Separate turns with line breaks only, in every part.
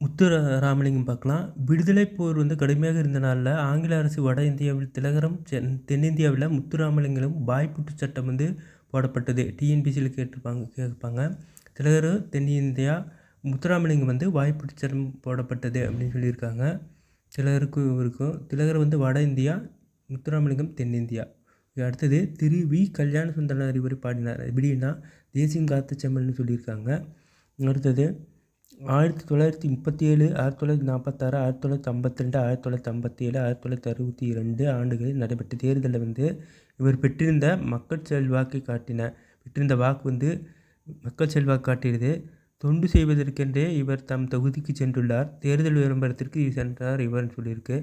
முத்துராமலிங்கம் பார்க்கலாம். விடுதலைப் போர் கடுமையாக இருந்த நாளில் ஆங்கில அரசு வட இந்தியாவில் திலகரும், தென்னிந்தியாவில் முத்துராமலிங்கமும் வாய்ப்புட்டுச் சட்டம் போடப்பட்டது. டிஎன்பிசியில் கேட்பாங்க. திலகர் தென்னிந்தியா, முத்துராமலிங்கம் வாய்ப்புட்டுச் சட்டம் போடப்பட்டது அப்படின்னு சொல்லியிருக்காங்க. திலகருக்கும் இவருக்கும். திலகர் வட இந்தியா, முத்துராமலிங்கம் தென்னிந்தியா. அடுத்தது திரு வி. கல்யாண சுந்தரனார் இவர் பாடினார். எப்படின்னா தேசியம் காத்த செம்மல்னு சொல்லியிருக்காங்க. அடுத்தது 1937, 1946, 1952, 1957, 1962 ஆண்டுகளில் நடைபெற்ற தேர்தலில் இவர் பெற்றிருந்த மக்கள் செல்வாக்கை பெற்றிருந்த வாக்கு மக்கள் செல்வாக்கு காட்டியது. தொண்டு செய்வதற்கென்றே இவர் தம் தொகுதிக்கு சென்றுள்ளார். தேர்தல் விளம்பரத்திற்கு சென்றார் இவர்னு சொல்லியிருக்கு.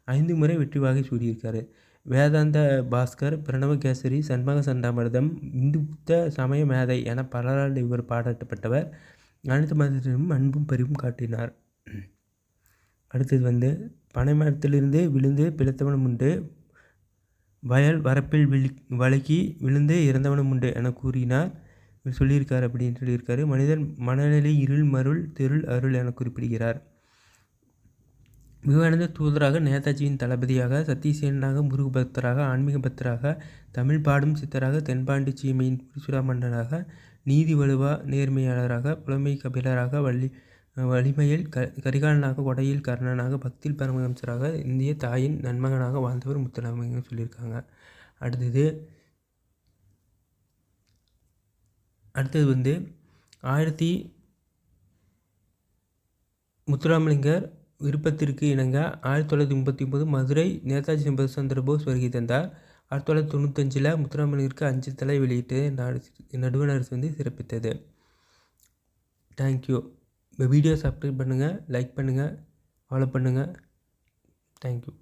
5 முறை வெற்றி வாகை சூடியிருக்காரு. வேதாந்த பாஸ்கர், பிரணவகேசரி, சண்மக சண்டாமிர்தம், இந்து புத்த சமய மேதை என பலரால் இவர் பாராட்டப்பட்டவர். அனைத்து மதத்திலும் அன்பும் பரிவும் காட்டினார். அடுத்தது பனைமரத்திலிருந்து விழுந்து பிழைத்தவனும் உண்டு, வயல் வரப்பில் வழுக்கி விழுந்து இறந்தவனும் உண்டு என கூறினார். இவர் சொல்லியிருக்கார் அப்படின்னு சொல்லியிருக்காரு. மனிதன் மனநிலை இருள் மருள் திருள் அருள் என குறிப்பிடுகிறார். விவேகானந்த தூதராக, நேதாஜியின் தளபதியாக, சத்தியசேனாக, முருக பக்தராக, ஆன்மீக பக்தராக, தமிழ் பாடும் சித்தராக, தென்பாண்டி சீமையின் புரசுரா மன்னராக, நீதி வலுவா நேர்மையாளராக, புலமை கபிலராக, வலிமையில் கரிகாலனாக, கொடையில் கர்ணனாக, பக்தியில் பரமஹம்சராக, இந்திய தாயின் நன்மகனாக வாழ்ந்தவர் முத்துராமலிங்கம் சொல்லியிருக்காங்க. அடுத்தது முத்துராமலிங்கர் விருப்பத்திற்கு இணங்க 1939 மதுரை நேதாஜி சுபாஷ் சந்திர போஸ் வருகை தந்தார். 1995 முத்துராமலிங்கருக்கு அஞ்சல் தலை வெளியிட்டு நடுவண் அரசு சிறப்பித்தது. தேங்க்யூ. இந்த வீடியோ சப்ஸ்கிரைப் பண்ணுங்கள், லைக் பண்ணுங்கள், ஃபாலோ பண்ணுங்கள். தேங்க்யூ.